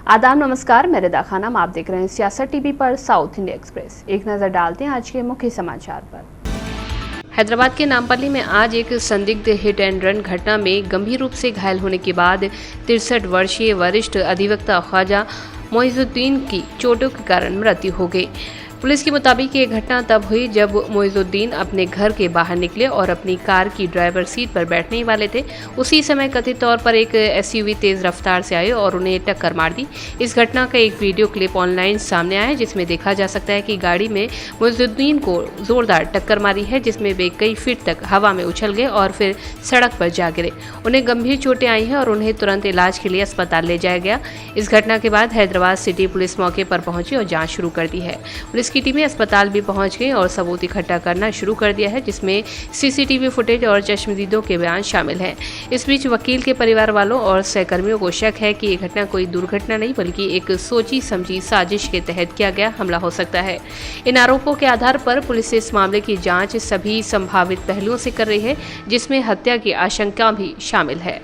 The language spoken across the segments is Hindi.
आदाब नमस्कार, मैं रिदा खानम। आप देख रहे हैं सियासत टीवी पर साउथ इंडिया एक्सप्रेस। एक नजर डालते हैं आज के मुख्य समाचार पर। हैदराबाद के नामपल्ली में आज एक संदिग्ध हिट एंड रन घटना में गंभीर रूप से घायल होने के बाद 63 वर्षीय वरिष्ठ अधिवक्ता ख्वाजा मोइजुद्दीन की चोटों के कारण मृत्यु हो गई। पुलिस के मुताबिक ये घटना तब हुई जब मोइजुद्दीन अपने घर के बाहर निकले और अपनी कार की ड्राइवर सीट पर बैठने वाले थे। उसी समय कथित तौर पर एक एसयूवी तेज रफ्तार से आई और उन्हें टक्कर मार दी। इस घटना का एक वीडियो क्लिप ऑनलाइन सामने आया है, जिसमें देखा जा सकता है कि गाड़ी में मोइजुद्दीन को जोरदार टक्कर मारी है, जिसमें वे कई फीट तक हवा में उछल गए और फिर सड़क पर जा गिरे। उन्हें गंभीर चोटें आई हैं और उन्हें तुरंत इलाज के लिए अस्पताल ले जाया गया। इस घटना के बाद हैदराबाद सिटी पुलिस मौके पर पहुंची और जांच शुरू कर दी है। पुलिस की टीमें अस्पताल भी पहुंच गई और सबूत इकट्ठा करना शुरू कर दिया है, जिसमें सीसीटीवी फुटेज और चश्मदीदों के बयान शामिल हैं। इस बीच वकील के परिवार वालों और सहकर्मियों को शक है कि ये घटना कोई दुर्घटना नहीं बल्कि एक सोची समझी साजिश के तहत किया गया हमला हो सकता है। इन आरोपों के आधार पर पुलिस इस मामले की जांच सभी संभावित पहलुओं से कर रही है, जिसमें हत्या की आशंका भी शामिल है।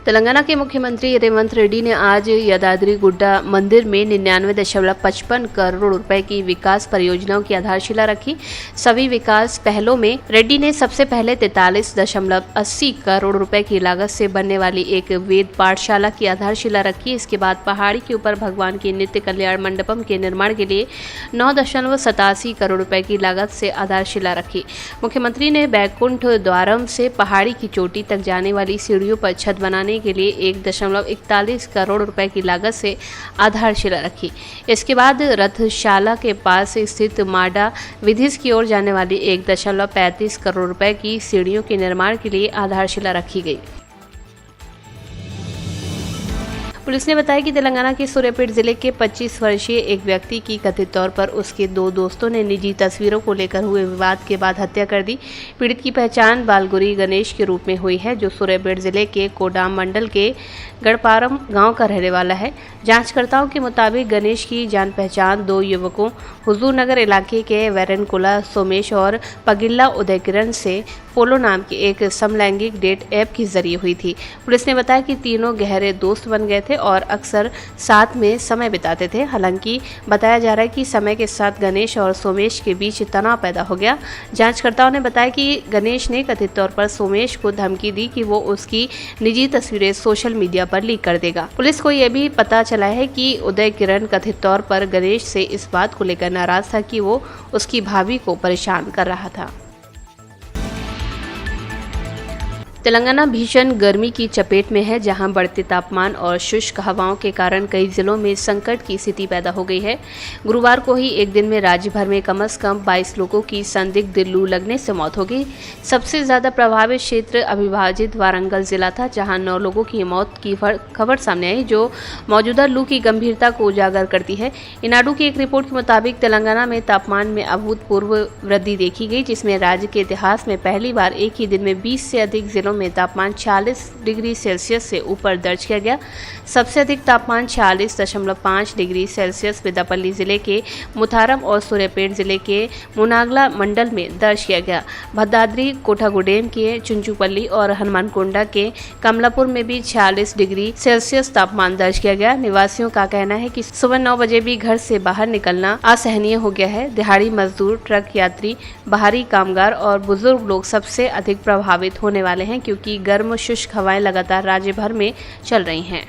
तेलंगाना के मुख्यमंत्री रेवंत रेड्डी ने आज यादाद्री-गुड्डा मंदिर में 99.55 करोड़ रुपए की विकास परियोजनाओं की आधारशिला रखी। सभी विकास पहलों में रेड्डी ने सबसे पहले 43.80 करोड़ रुपए की लागत से बनने वाली एक वेद पाठशाला की आधारशिला रखी। इसके बाद पहाड़ी के ऊपर भगवान के नित्य कल्याण मंडपम के निर्माण के लिए 9.87 करोड़ रुपए की लागत से आधारशिला रखी। मुख्यमंत्री ने बैकुंठ द्वारम से पहाड़ी की चोटी तक जाने वाली सीढ़ियों पर छत बनाने के लिए 1.41 करोड़ रुपए की लागत से आधारशिला रखी। इसके बाद रथशाला के पास स्थित माडा विधिस की ओर जाने वाली 1.35 करोड़ रुपए की सीढ़ियों के निर्माण के लिए आधारशिला रखी गई। पुलिस ने बताया कि तेलंगाना के सूर्यापेट जिले के 25 वर्षीय एक व्यक्ति की कथित तौर पर उसके दो दोस्तों ने निजी तस्वीरों को लेकर हुए विवाद के बाद हत्या कर दी। पीड़ित की पहचान बालगुरी गणेश के रूप में हुई है, जो सूर्यापेट जिले के कोडाम मंडल के गढ़पारम गांव का रहने वाला है। जांचकर्ताओं के मुताबिक गणेश की जान पहचान दो युवकों हुजूर नगर इलाके के वैरनकुला सोमेश और पगिल्ला उदयकिरण से पोलो नाम के एक समलैंगिक डेट ऐप के जरिए हुई थी। पुलिस ने बताया कि तीनों गहरे दोस्त बन गए थे और अक्सर साथ में समय बिताते थे। हालांकि बताया जा रहा है कि समय के साथ गणेश और सोमेश के बीच तनाव पैदा हो गया। जांचकर्ताओं ने बताया कि गणेश ने कथित तौर पर सोमेश को धमकी दी कि वो उसकी निजी तस्वीरें सोशल मीडिया पर लीक कर देगा। पुलिस को यह भी पता चला है कि उदय किरण कथित तौर पर गणेश से इस बात को लेकर नाराज था कि वो उसकी भाभी को परेशान कर रहा था। तेलंगाना भीषण गर्मी की चपेट में है, जहां बढ़ते तापमान और शुष्क हवाओं के कारण कई जिलों में संकट की स्थिति पैदा हो गई है। गुरुवार को ही एक दिन में राज्य भर में कम से कम 22 लोगों की संदिग्ध लू लगने से मौत हो गई। सबसे ज्यादा प्रभावित क्षेत्र अविभाजित वारंगल जिला था, जहां 9 लोगों की मौत की खबर सामने आई, जो मौजूदा लू की गंभीरता को उजागर करती है। इनाडू की एक रिपोर्ट के मुताबिक तेलंगाना में तापमान में अभूतपूर्व वृद्धि देखी गई, जिसमें राज्य के इतिहास में पहली बार एक ही दिन में 20 से अधिक जिलों में तापमान 40 डिग्री सेल्सियस से ऊपर दर्ज किया गया। सबसे अधिक तापमान 46.5 डिग्री सेल्सियस पेद्दापल्ली जिले के मुथारम और सूर्यापेट जिले के मुनागला मंडल में दर्ज किया गया। भद्दाद्री कोठागुडेम के चुंचुपल्ली और हनुमानकोंडा के कमलापुर में भी 46 डिग्री सेल्सियस तापमान दर्ज किया गया। निवासियों का कहना है कि सुबह 9 बजे भी घर से बाहर निकलना असहनीय हो गया है। दिहाड़ी मजदूर, ट्रक यात्री, बाहरी कामगार और बुजुर्ग लोग सबसे अधिक प्रभावित होने वाले हैं, क्योंकि गर्म शुष्क हवाएं लगातार राज्य भर में चल रही हैं।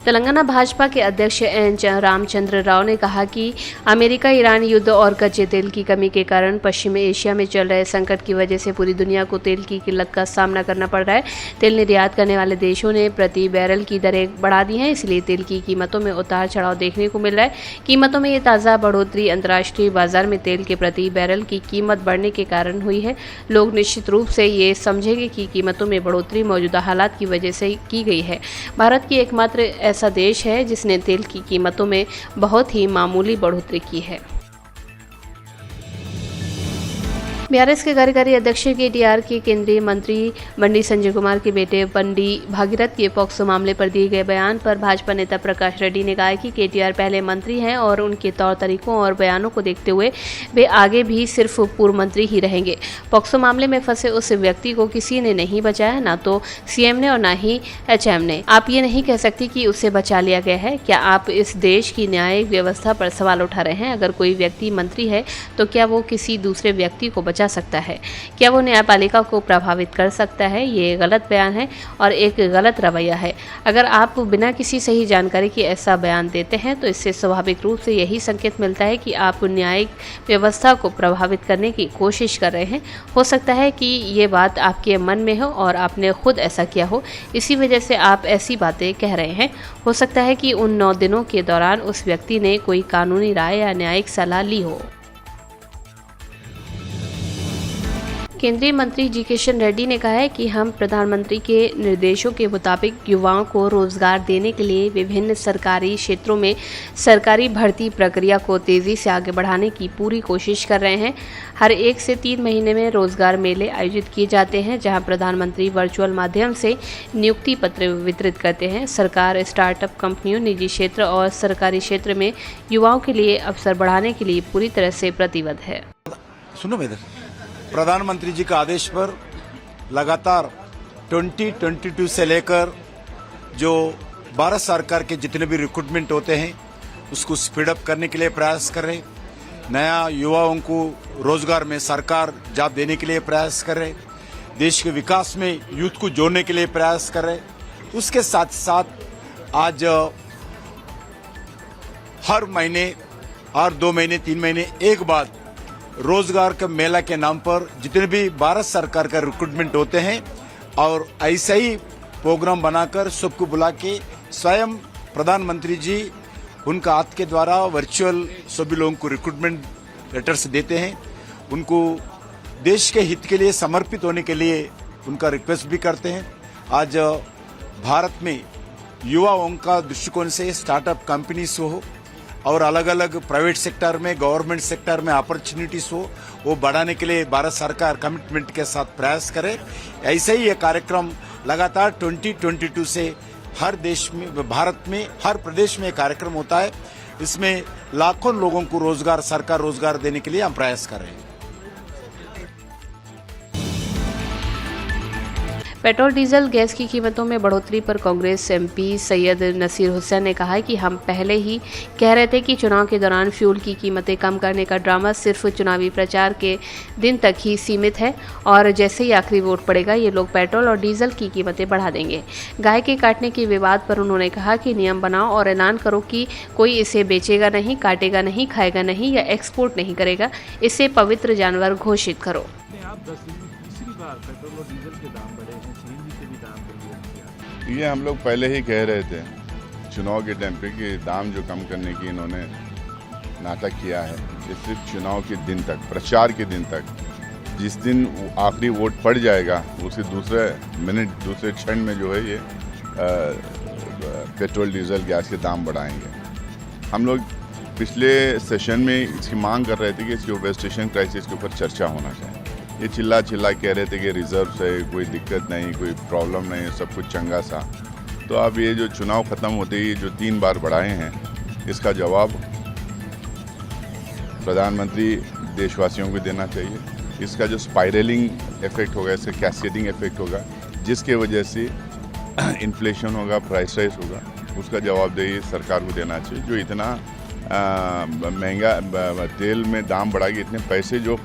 तेलंगाना भाजपा के अध्यक्ष एन रामचंद्र राव ने कहा कि अमेरिका ईरान युद्ध और कच्चे तेल की कमी के कारण पश्चिमी एशिया में चल रहे संकट की वजह से पूरी दुनिया को तेल की किल्लत का सामना करना पड़ रहा है। तेल निर्यात करने वाले देशों ने प्रति बैरल की दरें बढ़ा दी हैं, इसलिए तेल की कीमतों में उतार चढ़ाव देखने को मिल रहा है। कीमतों में ये ताज़ा बढ़ोतरी अंतर्राष्ट्रीय बाजार में तेल के प्रति बैरल की कीमत बढ़ने के कारण हुई है। लोग निश्चित रूप से ये समझेंगे कि कीमतों में बढ़ोतरी मौजूदा हालात की वजह से की गई है। भारत की एकमात्र ऐसा देश है जिसने तेल की कीमतों में बहुत ही मामूली बढ़ोतरी की है। बीआरएस के कार्यकारी अध्यक्ष केटीआर के केंद्रीय मंत्री बंडी संजय कुमार के बेटे बंडी भागीरथ के पॉक्सो मामले पर दिए गए बयान पर भाजपा नेता प्रकाश रेड्डी ने कहा कि केटीआर पहले मंत्री हैं और उनके तौर तरीकों और बयानों को देखते हुए वे आगे भी सिर्फ पूर्व मंत्री ही रहेंगे। पॉक्सो मामले में फंसे उस व्यक्ति को किसी ने नहीं बचाया, ना तो सीएम ने और ना ही एचएम ने। आप ये नहीं कह सकती कि उसे बचा लिया गया है। क्या आप इस देश की न्यायिक व्यवस्था पर सवाल उठा रहे हैं? अगर कोई व्यक्ति मंत्री है तो क्या वो किसी दूसरे व्यक्ति को बचा सकता है? क्या वो न्यायपालिका को प्रभावित कर सकता है? ये गलत बयान है और एक गलत रवैया है। अगर आप बिना किसी सही जानकारी के ऐसा बयान देते हैं तो इससे स्वाभाविक रूप से यही संकेत मिलता है कि आप न्यायिक व्यवस्था को प्रभावित करने की कोशिश कर रहे हैं। हो सकता है कि ये बात आपके मन में हो और आपने खुद ऐसा किया हो, इसी वजह से आप ऐसी बातें कह रहे हैं। हो सकता है कि उन 9 दिनों के दौरान उस व्यक्ति ने कोई कानूनी राय या न्यायिक सलाह ली हो। केंद्रीय मंत्री जी किशन रेड्डी ने कहा है कि हम प्रधानमंत्री के निर्देशों के मुताबिक युवाओं को रोजगार देने के लिए विभिन्न सरकारी क्षेत्रों में सरकारी भर्ती प्रक्रिया को तेजी से आगे बढ़ाने की पूरी कोशिश कर रहे हैं। हर 1 से 3 महीने में रोजगार मेले आयोजित किए जाते हैं, जहां प्रधानमंत्री वर्चुअल माध्यम से नियुक्ति पत्र वितरित करते हैं। सरकार स्टार्टअप कंपनियों, निजी क्षेत्र और सरकारी क्षेत्र में युवाओं के लिए अवसर बढ़ाने के लिए पूरी तरह से प्रतिबद्ध है। प्रधानमंत्री जी का आदेश पर लगातार 2022 से लेकर जो भारत सरकार के जितने भी रिक्रूटमेंट होते हैं उसको स्पीड अप करने के लिए प्रयास कर रहे, नया युवाओं को रोजगार में सरकार जॉब देने के लिए प्रयास कर रहे, देश के विकास में यूथ को जोड़ने के लिए प्रयास कर रहे। उसके साथ साथ आज हर महीने, हर 2 महीने, 3 महीने एक बार रोजगार के मेला के नाम पर जितने भी भारत सरकार का रिक्रूटमेंट होते हैं और ऐसा ही प्रोग्राम बनाकर सबको बुला के स्वयं प्रधानमंत्री जी उनका हाथ के द्वारा वर्चुअल सभी लोगों को रिक्रूटमेंट लेटर्स देते हैं। उनको देश के हित के लिए समर्पित होने के लिए उनका रिक्वेस्ट भी करते हैं। आज भारत में युवाओं का दृष्टिकोण से स्टार्टअप कंपनीज हो और अलग अलग प्राइवेट सेक्टर में, गवर्नमेंट सेक्टर में अपॉर्चुनिटीज हो, वो बढ़ाने के लिए भारत सरकार कमिटमेंट के साथ प्रयास करे। ऐसे ही ये कार्यक्रम लगातार 2022 से हर देश में, भारत में हर प्रदेश में कार्यक्रम होता है। इसमें लाखों लोगों को रोजगार, सरकार रोजगार देने के लिए हम प्रयास कर रहे हैं। पेट्रोल डीजल गैस की कीमतों में बढ़ोतरी पर कांग्रेस एमपी सैयद नसीर हुसैन ने कहा है कि हम पहले ही कह रहे थे कि चुनाव के दौरान फ्यूल की कीमतें कम करने का ड्रामा सिर्फ चुनावी प्रचार के दिन तक ही सीमित है और जैसे ही आखिरी वोट पड़ेगा ये लोग पेट्रोल और डीजल की कीमतें बढ़ा देंगे। गाय के काटने के विवाद पर उन्होंने कहा कि नियम बनाओ और ऐलान करो कि कोई इसे बेचेगा नहीं, काटेगा नहीं, खाएगा नहीं या एक्सपोर्ट नहीं करेगा। इसे पवित्र जानवर घोषित करो। पेट्रोल और डीजल के दाम बढ़े हैं, सीएनजी के भी दाम बढ़े। ये हम लोग पहले ही कह रहे थे चुनाव के टाइम पे कि दाम जो कम करने की इन्होंने नाटक किया है। ये सिर्फ चुनाव के दिन तक, प्रचार के दिन तक, जिस दिन आखिरी वोट पड़ जाएगा उसके दूसरे मिनट, दूसरे क्षण में जो है ये पेट्रोल डीजल गैस के दाम बढ़ाएंगे। हम लोग पिछले सेशन में इसकी मांग कर रहे थे कि इसके ऊपर स्टेशन क्राइसिस के ऊपर चर्चा होना चाहिए। ये चिल्ला कह रहे थे कि रिजर्व है, कोई दिक्कत नहीं, कोई प्रॉब्लम नहीं, सब कुछ चंगा सा। तो अब ये जो चुनाव ख़त्म होते ही जो 3 बार बढ़ाए हैं, इसका जवाब प्रधानमंत्री देशवासियों को देना चाहिए। इसका जो स्पाइरलिंग इफेक्ट होगा, इसका कैस्केडिंग इफेक्ट होगा, जिसके वजह से इन्फ्लेशन होगा, प्राइस राइज होगा, उसका जवाबदेही सरकार को देना चाहिए। जो इतना महंगा तेल में दाम बढ़ा के इतने पैसे जो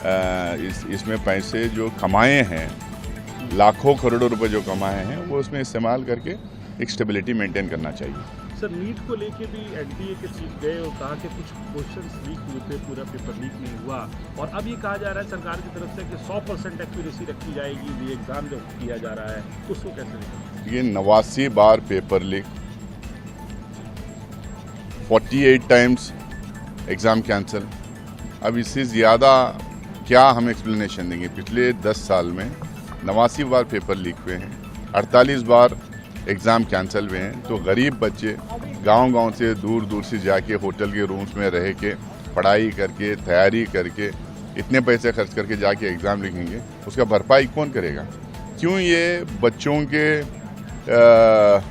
इसमें पैसे जो कमाए हैं, लाखों करोड़ों रुपए जो कमाए हैं, वो उसमें इस्तेमाल करके एक स्टेबिलिटी मेंटेन करना चाहिए। सर, नीट को लेके भी एनडीए के चीफ गए और कहा कि कुछ क्वेश्चंस लीक हुए थे, पूरा पेपर लीक नहीं हुआ और अब ये कहा जा रहा है सरकार की तरफ से कि 100% एक्यूरेसी रखी जाएगी ये एग्जाम जो किया जा रहा है, उसको कैसे लें? ये 89 बार paper leak, 48 times exam cancel. अब इससे ज़्यादा क्या हम एक्सप्लेनेशन देंगे? पिछले 10 साल में 89 बार पेपर लीक हुए हैं, 48 बार एग्ज़ाम कैंसिल हुए हैं। तो गरीब बच्चे गांव-गांव से दूर दूर से जाके होटल के रूम्स में रह के पढ़ाई करके, तैयारी करके इतने पैसे खर्च करके जाके एग्ज़ाम लिखेंगे, उसका भरपाई कौन करेगा? क्यों ये बच्चों के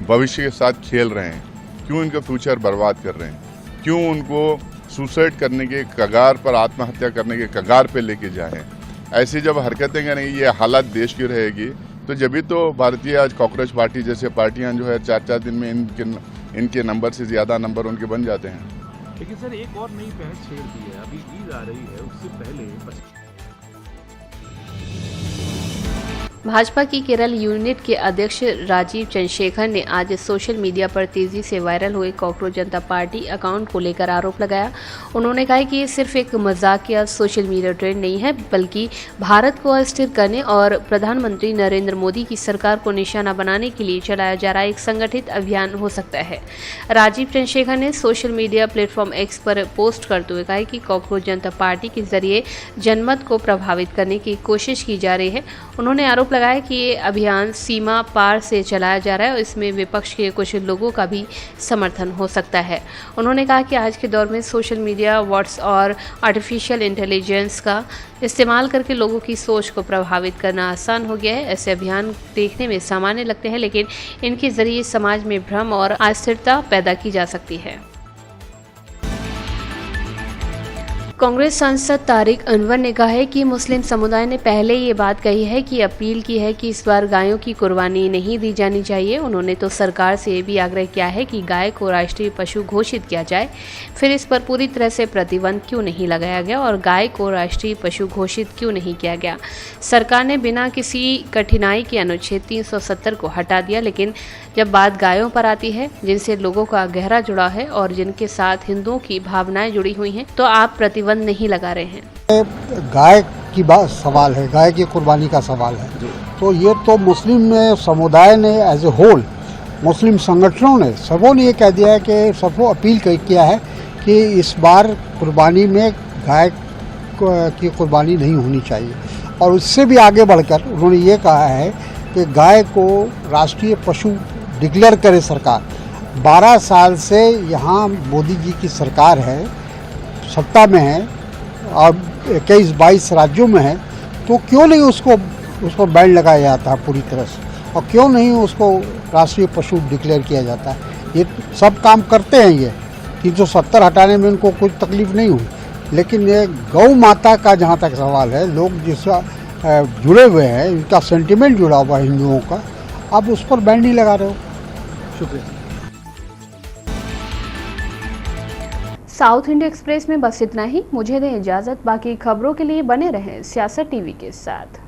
भविष्य के साथ खेल रहे हैं? क्यों इनका फ्यूचर बर्बाद कर रहे हैं? क्यों उनको सुसाइड करने के कगार पर, आत्महत्या करने के कगार पे लेके जाएं? ऐसी जब हरकतें करेंगी, ये हालत देश की रहेगी, तो जब भी तो भारतीय आज कांग्रेस पार्टी जैसे पार्टियां जो है 4-4 दिन में इनके नंबर से ज़्यादा नंबर उनके बन जाते हैं। लेकिन सर एक और नई बहस छेड़ दी है, अभी ईद आ रही है, उससे पहले भाजपा की केरल यूनिट के अध्यक्ष राजीव चंद्रशेखर ने आज सोशल मीडिया पर तेजी से वायरल हुए कॉकरोच जनता पार्टी अकाउंट को लेकर आरोप लगाया। उन्होंने कहा कि ये सिर्फ एक मजाकिया सोशल मीडिया ट्रेंड नहीं है, बल्कि भारत को अस्थिर करने और प्रधानमंत्री नरेंद्र मोदी की सरकार को निशाना बनाने के लिए चलाया जा रहा एक संगठित अभियान हो सकता है। राजीव चंद्रशेखर ने सोशल मीडिया प्लेटफॉर्म एक्स पर पोस्ट करते हुए कहा कि कॉकरोच जनता पार्टी के जरिए जनमत को प्रभावित करने की कोशिश की जा रही है। उन्होंने आरोप लगाया कि ये अभियान सीमा पार से चलाया जा रहा है और इसमें विपक्ष के कुछ लोगों का भी समर्थन हो सकता है। उन्होंने कहा कि आज के दौर में सोशल मीडिया, व्हाट्स और आर्टिफिशियल इंटेलिजेंस का इस्तेमाल करके लोगों की सोच को प्रभावित करना आसान हो गया है। ऐसे अभियान देखने में सामान्य लगते हैं, लेकिन इनके जरिए समाज में भ्रम और अस्थिरता पैदा की जा सकती है। कांग्रेस सांसद तारिक अनवर ने कहा है कि मुस्लिम समुदाय ने पहले ये बात कही है कि अपील की है कि इस बार गायों की कुर्बानी नहीं दी जानी चाहिए। उन्होंने तो सरकार से ये भी आग्रह किया है कि गाय को राष्ट्रीय पशु घोषित किया जाए, फिर इस पर पूरी तरह से प्रतिबंध क्यों नहीं लगाया गया और गाय को राष्ट्रीय पशु घोषित क्यों नहीं किया गया। सरकार ने बिना किसी कठिनाई के अनुच्छेद 370 को हटा दिया, लेकिन जब बात गायों पर आती है जिनसे लोगों का गहरा जुड़ाव है और जिनके साथ हिंदुओं की भावनाएं जुड़ी हुई हैं, तो आप प्रतिबंध नहीं लगा रहे हैं। गाय की बात सवाल है, गाय की कुर्बानी का सवाल है, तो ये तो मुस्लिम समुदाय ने एज ए होल, मुस्लिम संगठनों ने सबों ने ये कह दिया है कि सबको अपील किया है कि इस बार कुर्बानी में गाय की कुर्बानी नहीं होनी चाहिए। और उससे भी आगे बढ़कर उन्होंने ये कहा है कि गाय को राष्ट्रीय पशु डिक्लेयर करे सरकार। 12 साल से यहाँ मोदी जी की सरकार है, सत्ता में है और 21-22 राज्यों में है, तो क्यों नहीं उसको बैन लगाया जाता है पूरी तरह से, और क्यों नहीं उसको राष्ट्रीय पशु डिक्लेयर किया जाता है। ये सब काम करते हैं, ये 370 हटाने में उनको कोई तकलीफ नहीं हुई, लेकिन ये गौ माता का जहाँ तक सवाल है, लोग जिससे जुड़े हुए हैं, इनका सेंटिमेंट जुड़ा हुआ है हिंदुओं का, आप उस पर बैन नहीं लगा रहे हो। शुक्रिया। साउथ इंडिया एक्सप्रेस में बस इतना ही। मुझे दें इजाज़त। बाकी खबरों के लिए बने रहें सियासत टीवी के साथ।